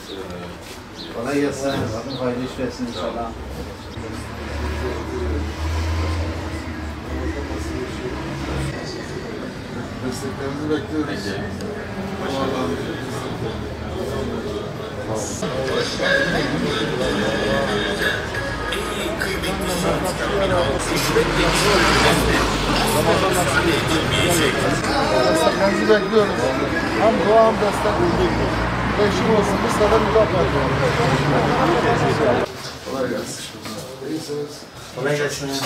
Kolay gelsin. Bakın hayırlı iş versin inşallah. Desteklerinizi bekliyoruz. Desteklerinizi bekliyoruz. Hem dua hem destek. Beşim olsun. Bir sefer uzak var. Kolay gelsin. İyisiniz. Kolay gelsin. Razı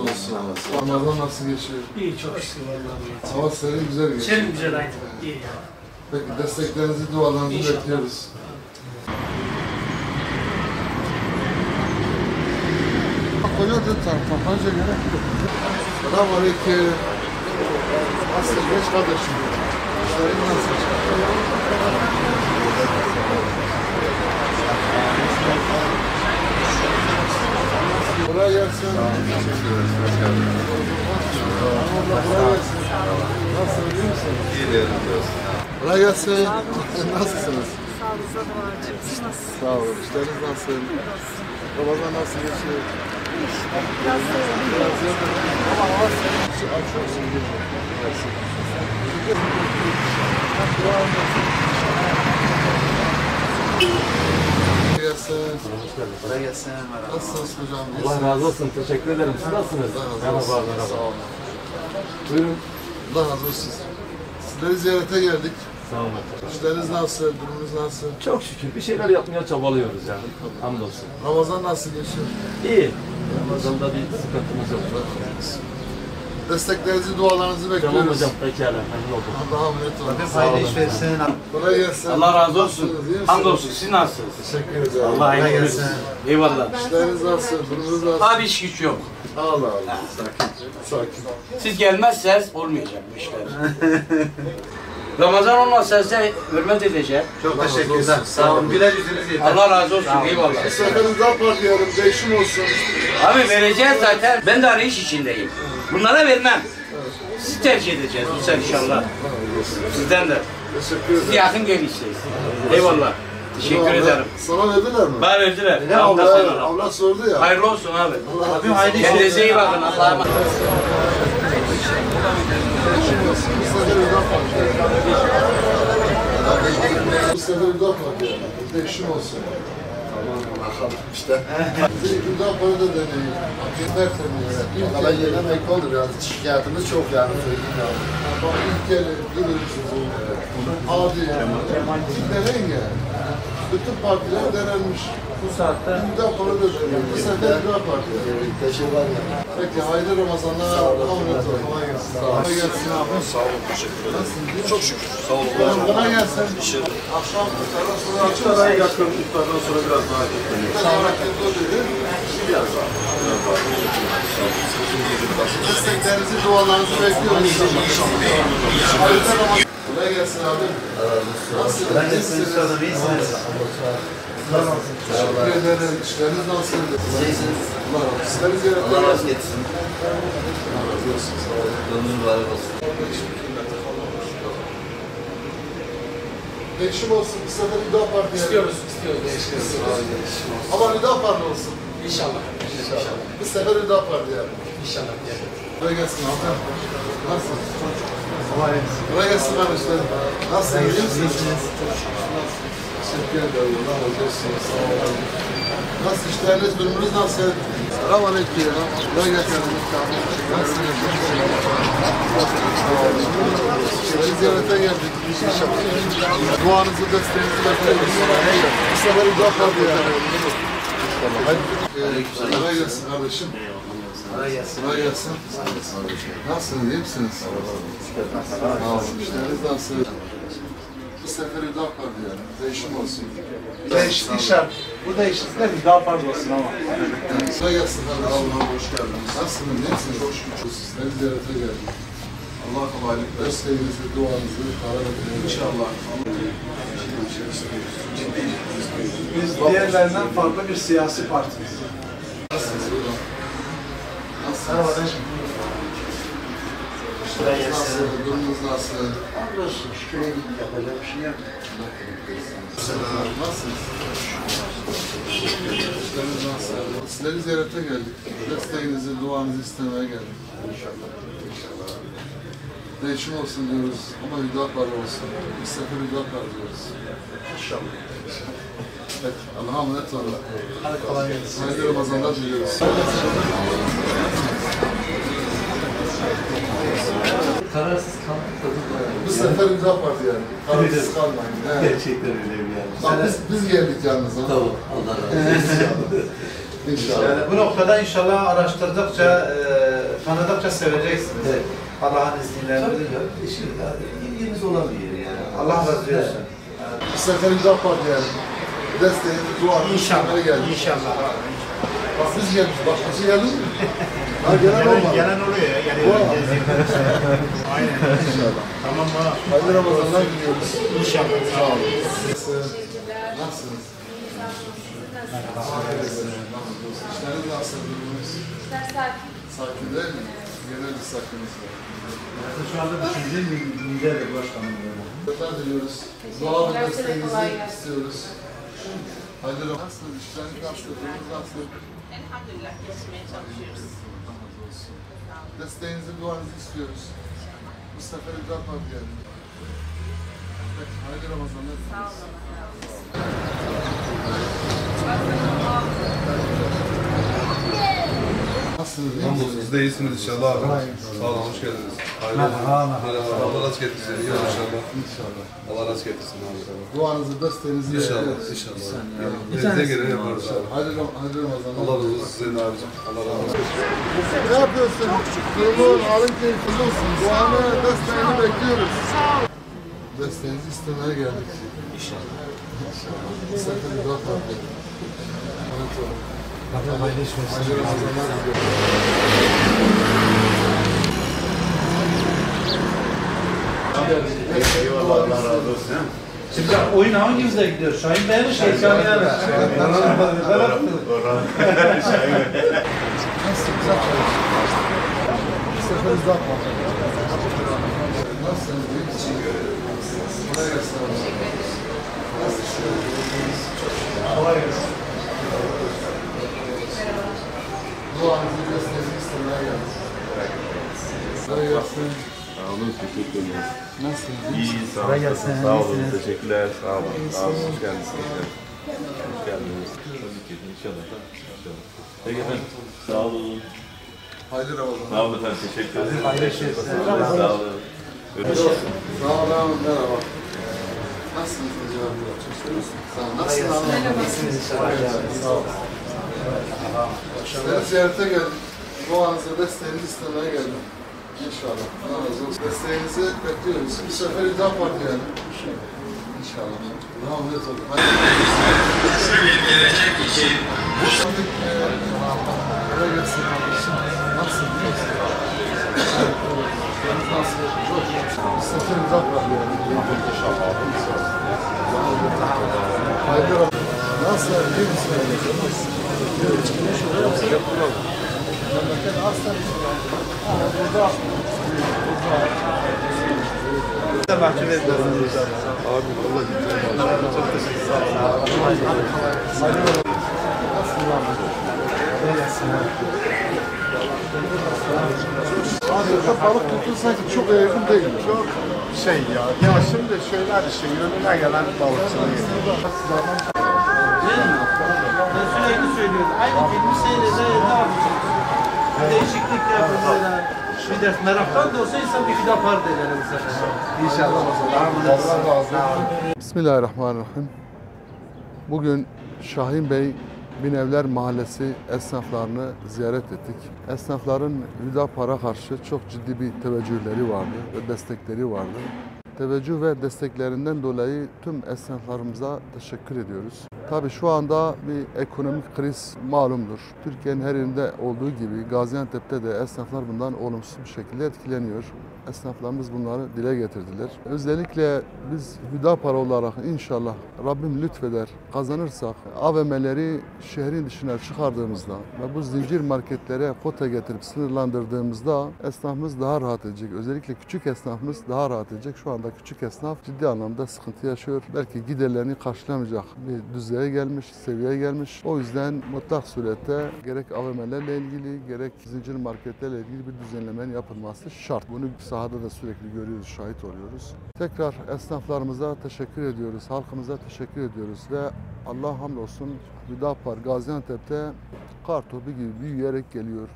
olsun. Ramazan nasıl geçiyor? İyi, çok şükür vallahi. Hava serin, güzel geçiyor. Senin güzel aynı. İyi ya. Peki desteklerinizi, dualarınızı İnşallah. bekliyoruz. Koyuyordu taraftan, önce gerek yok. Selamünaleyküm. Nasılsın geç kardeşim? İşlerin nasıl? Kolay gelsin. Kolay gelsin. Nasılsın, iyi misin? İyi değerli dostum. Kolay gelsin. Nasılsınız? Sağlıklı duacım. Siz nasılsınız? Sağ olun. İşleriniz nasıl? Ramazan nasıl geçiyor? Biraz yoğun. Biraz yok. Ama hava serin. Açıyorsun. Kolay gelsin. Nasılsınız hocam? Allah razı olsun. Teşekkür ederim. Siz nasılsınız? Merhaba, merhaba. Buyurun. Allah razı olsun. Sizleri ziyarete geldik. Sağ olun. İşleriniz nasıl? Durumunuz nasıl? Çok şükür bir şeyler yapmaya çabalıyoruz yani. Hamdolsun. Ramazan nasıl geçiyor? İyi. Ramazan'da bir sıkıntımız yok. Desteklerinizi, dualarınızı bekliyoruz. Tamam hocam. Pekala. Hayırlı olsun. Allah'a emanet olun. Bakın hayırlı iş versin. Kolay gelsin. Allah razı olsun. Nasılsınız, iyi misiniz? Hamdolsun. Siz nasılsınız? Teşekkür ederim. Allah Kolay hayırlı gelsin. olsun. Eyvallah. İşleriniz nasıl? Durumunuz nasıl? Abi iş güç yok. Allah Allah. Sakin. Siz gelmezseniz olmayacak bu işler. Ramazan olmazsa size hürmet edeceğim. Çok teşekkürler. Sağ olun. Güler yüzünüz yeter. Allah razı olsun. Eyvallah. Bu seferiniz daha parlayalım. Değişim olsun. Abi vereceğiz zaten. Ben de arayış içindeyim. Bunlara vermem. Siz tercih edeceğiz bu sefer inşallah. Sizden de. Teşekkür ederim. Siz yakın gelişsiniz. Eyvallah. Teşekkür ederim. Sana verdiler mi? Bana verdiler. Abla sordu ya. Hayırlı olsun abi. Abim hayırlı iş Kendinize iyi bakın. Allah'a emanet. Bu sefer daha parlayalım. Değişim olsun. Tamam işte. Bir daha para da deneyin. Yeter temiz. Valla yerine bekle oldu biraz. Şikayetimiz çok yani söyleyeyim ya. Bak ilk kere görürsünüz. Adi. Deneyin ya. Bütün partiler denenmiş. Bu saatte Bir daha para da deneyin. Bu sefer bir daha parlayalım. Teşekkürler ya. Peki hayırlı Ramazanlar. Allah'a emanet olun. Kolay gelsin. Kolay gelsin abi. Sağ olun. Teşekkür ederim. Nasılsın? Çok şükür. Sağ olun. Kolay gelsin. Akşam iftardan sonra İftara yakın. İftardan sonra biraz daha Biraz daha. Desteklerinizi, dualarınızı bekliyoruz. Hayırlı Ramazan. Kolay gelsin abi. Nasılsınız? kolay gelsin. İnşallah iyisiniz. Teşekkür ederim. İşleriniz nasıl? İyisiniz. Allah razı olsun. Sizleri ziyaret Allah ederim. razı etsin. Allah razı olsun. Sağ olun. Ömrün mübarek olsun. Değişim olsun. Bir sefer bir daha parti İstiyoruz değişiklik. Ama bir daha parti olsun. İnşallah. Bir sefer bir daha parti yani. İnşallah. Kolay gelsin abi. Nasılsın? Kolay gelsin kardeşlerim. Nasılsınız? İyi misiniz? Teşekkür ederim. Allah razı olsun. Sağ olun. Nasıl işleriniz, durumunuz nasıl? Selamünaleyküm. Kolay gelsin. Nasılsınız? Sizi ziyarete geldik. Duanızı, desteğinizi bekliyoruz. Bu sefer bir daha parti yani. Kolay gelsin kardeşim. Kolay gelsin. Kolay gelsin. Nasılsınız? İyi misiniz? Sağ olun. İşleriniz nasıl? Bu sefer bir daha parti yani. Değişim olsun. Değişiklik şart. Bu değişiklikler bir daha fazla olsun ama. Kolay gelsin kardeşim. Allah'a hoş geldiniz. Nasılsınız? İyi misiniz? Hoş bulduk. Sizleri ziyarete geldik. Allah kolaylık versin. Desteğinizi, duanızı, para bekleyin. İnşallah. Biz diğerlerinden farklı bir siyasi partiyiz. Nasılsınız hocam? Merhaba kardeşim. Nasıl? Durumunuz nasıl? Nasıl? Şükür yapacak bir şey yok. Nasılsınız? İşleriniz nasıl? Sizleri ziyarete geldik. Desteğinizi, duanızı istemeye geldik. İnşallah. İnşallah. Değişim olsun diyoruz ama Hüdapar olsun. Bir sefer Hüdapar diyoruz. İnşallah. Peki. Allah'a emanet olun. Hadi kolay gelsin. Hayırlı Ramazanlar diliyoruz. Kararsız kaldık da Bu sefer Hüdapar yani. Kararsız kalmayın. Evet. gerçekten öyle yani. Bak biz geldik yalnız. Ha? Tamam, Allah razı olsun. İnşallah. Bu noktada inşallah araştırdıkça, tanıdıkça seveceksiniz. Evet. Allah'ın izniyle. Tabii ya, ilgimiz olan bir yer yani. Allah razı olsun. Bu sefer Hüdapar yani. Desteğinizi, duanızı istemeye geldik. İnşallah. Bak biz geldik. Başkası geldi mi? Ha gelen olmadı. Gelen oluyor ya. Aynen. İnşallah. Tamam mı? Hayırlı Ramazanlar diliyoruz. İnşallah. Sağ olun. Nasılsınız? İşleriniz nasıl? Durumunuz? Sakin değil mi? Genel bir sakinimiz var. Şu anda düşünce lider başkanım. Tekrar diliyoruz. Dua ve desteğinizi istiyoruz. Hayırlı Ramazanlar. Nasılsınız? İşleriniz nasıl? Durumunuz nasıl? Elhamdülillah geçmeye çalışıyoruz. Desteğinizi, duanızı istiyoruz. Bu sefer idrak var diyelim. Peki, hayırlı Ramazanlar. Sağ olun. Nasılsınız? iyi Hamdolsun, misiniz? siz de iyisiniz inşallah abi. Sağ olun, hoş geldiniz. Merhaba. Allah razı getirsin. İyi inşallah. İnşallah. Allah razı getirsin abi. Duanızı, desteğinizi İnşallah, bekliyoruz. inşallah. Elimizden geleni yaparız abi. Hayırlı Ramazanlar. Allah razı olsun size de abicim. Allah razı olsun. Ne yapıyorsun? Durumun, halin keyifli olsun. Duanı, desteğini bekliyoruz. Desteğinizi istemeye geldik. İnşallah. İnşallah. Bu sefer idrak var diyelim. Evet olun. Hayırlı Ramazanlar diliyorum. Eyvallah, Allah razı olsun. Şimdi oyun hangimize gidiyor? Şahin Bey mi? Şeykan yani. Nasıl? Güzel çalışıyorsunuz. Bu sefer idrak var. Nasılsınız? İyi misiniz? Kolay gelsin. Nasılsınız? Kolay gelsin. Duanızı, desteğinizi istemeye geldik. Kolay gelsin. Sağ olun, teşekkür ederim. Nasılsınız? İyi, sağ olun. Sağ olun, teşekkürler. Sağ olun. Sağ olun, hoş geldiniz. Hoş geldiniz. Tabii ki, inşallah. İnşallah. Peki efendim, sağ olun. Hayırlı Ramazanlar. Sağ olun efendim, teşekkür ederim. Hayırlı şey. Sağ olun. Sağ olun, merhaba. Nasılsınız hocam? Sağ olun. Nasılsınız? Sağ olun. Sizleri ziyarete geldim. Duanızı, desteğinizi istemeye geldim. İnşallah. Allah razı olsun. Desteğinizi bekliyoruz. Bu sefer idrak var yani. İnşallah. Allah'a emanet olun. Gelecek için Kolay gelsin abi. Nasılsınız? Nasıl? Bu sefer idrak var yani. İnşallah. Hayırlı Ramazanlar. Nasıl? İyi misiniz? Memleket hastanesi var. Burada. Mahcup ediyorsunuz. Abi Allah gidiyor. Çok teşekkür ederim. Nasılsın abi? Abi balık tutun sanki çok uygun değil. Çok şey ya şimdi şeyler işte önüne gelen balıkçılığı. Ben sürekli söylüyorum. Aynı filmi seyrede ne yapacak? Bir değişiklik yapın. Bir de meraktan da olsa insan bir Hüdapar derler bu sefer. İnşallah. Allah razı olsun. Bismillahirrahmanirrahim. Bugün Şahin Bey Binevler Mahallesi esnaflarını ziyaret ettik. Esnafların Hüdapar'a karşı çok ciddi bir teveccühleri vardı ve destekleri vardı. teveccüh ve desteklerinden dolayı tüm esnaflarımıza teşekkür ediyoruz. Tabii şu anda bir ekonomik kriz malumdur. Türkiye'nin her yerinde olduğu gibi Gaziantep'te de esnaflar bundan olumsuz bir şekilde etkileniyor. Esnaflarımız bunları dile getirdiler. Özellikle biz Hüdapar olarak inşallah Rabbim lütfeder kazanırsak AVM'leri şehrin dışına çıkardığımızda ve bu zincir marketlere kota getirip sınırlandırdığımızda esnafımız daha rahat edecek. Özellikle küçük esnafımız daha rahat edecek. Şu anda küçük esnaf ciddi anlamda sıkıntı yaşıyor. Belki giderlerini karşılamayacak bir düzeye gelmiş, seviyeye gelmiş. O yüzden mutlak surette gerek AVM'lerle ilgili gerek zincir marketlerle ilgili bir düzenlemenin yapılması şart. Bunu sahada da sürekli görüyoruz, şahit oluyoruz. Tekrar esnaflarımıza teşekkür ediyoruz, halkımıza teşekkür ediyoruz ve Allah hamdolsun Hüdapar Gaziantep'te kartopu gibi büyüyerek geliyor.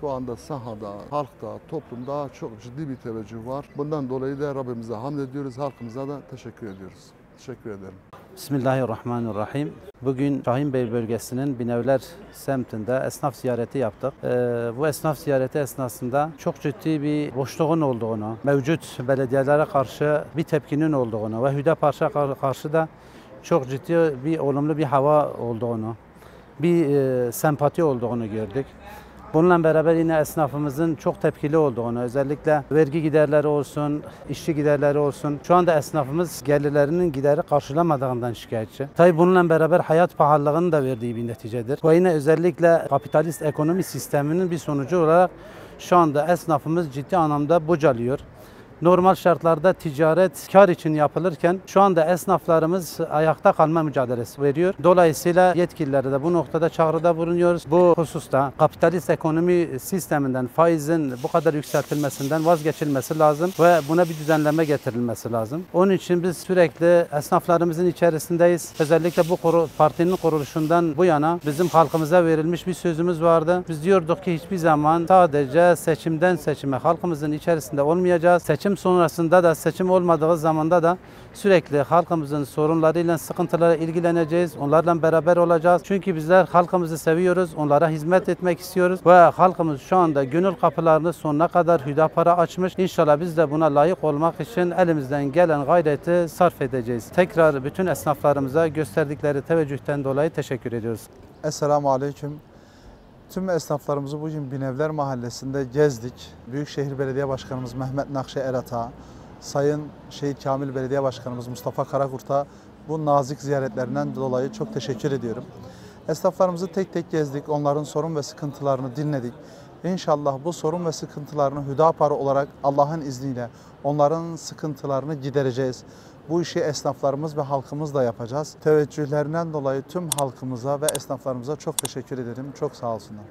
Şu anda sahada, halkta, toplumda çok ciddi bir teveccüh var. Bundan dolayı da Rabbimize hamd ediyoruz, halkımıza da teşekkür ediyoruz. Teşekkür ederim. Bismillahirrahmanirrahim. Bugün Şahinbey bölgesinin Binevler semtinde esnaf ziyareti yaptık. Bu esnaf ziyareti esnasında çok ciddi bir boşluğun olduğunu, mevcut belediyelere karşı bir tepkinin olduğunu ve Hüdapar'a karşı da çok ciddi bir olumlu bir hava olduğunu, bir sempati olduğunu gördük. Bununla beraber yine esnafımızın çok tepkili olduğunu, özellikle vergi giderleri olsun, işçi giderleri olsun. Şu anda esnafımız gelirlerinin gideri karşılamadığından şikayetçi. Tabii bununla beraber hayat pahalılığının da verdiği bir neticedir. Ve yine özellikle kapitalist ekonomi sisteminin bir sonucu olarak şu anda esnafımız ciddi anlamda bocalıyor. Normal şartlarda ticaret kar için yapılırken şu anda esnaflarımız ayakta kalma mücadelesi veriyor. Dolayısıyla yetkililere de bu noktada çağrıda bulunuyoruz. Bu hususta kapitalist ekonomi sisteminden, faizin bu kadar yükseltilmesinden vazgeçilmesi lazım ve buna bir düzenleme getirilmesi lazım. Onun için biz sürekli esnaflarımızın içerisindeyiz. Özellikle bu partinin kuruluşundan bu yana bizim halkımıza verilmiş bir sözümüz vardı. Biz diyorduk ki hiçbir zaman sadece seçimden seçime halkımızın içerisinde olmayacağız. Seçim sonrasında da, seçim olmadığı zamanda da sürekli halkımızın sorunlarıyla, sıkıntılarla ilgileneceğiz. Onlarla beraber olacağız. Çünkü bizler halkımızı seviyoruz. Onlara hizmet etmek istiyoruz. Ve halkımız şu anda gönül kapılarını sonuna kadar Hüdapar'a açmış. İnşallah biz de buna layık olmak için elimizden gelen gayreti sarf edeceğiz. Tekrar bütün esnaflarımıza gösterdikleri teveccühten dolayı teşekkür ediyoruz. Esselamu Aleyküm. Tüm esnaflarımızı bugün Binevler Mahallesi'nde gezdik. Büyükşehir Belediye Başkanımız Mehmet Nakşi Erat'a, Sayın Şehit Kamil Belediye Başkanımız Mustafa Karakurt'a bu nazik ziyaretlerinden dolayı çok teşekkür ediyorum. Esnaflarımızı tek tek gezdik, onların sorun ve sıkıntılarını dinledik. İnşallah bu sorun ve sıkıntılarını Hüdapar olarak Allah'ın izniyle onların sıkıntılarını gidereceğiz. Bu işi esnaflarımız ve halkımızla yapacağız. Teveccühlerinden dolayı tüm halkımıza ve esnaflarımıza çok teşekkür ederim. Çok sağ olsunlar.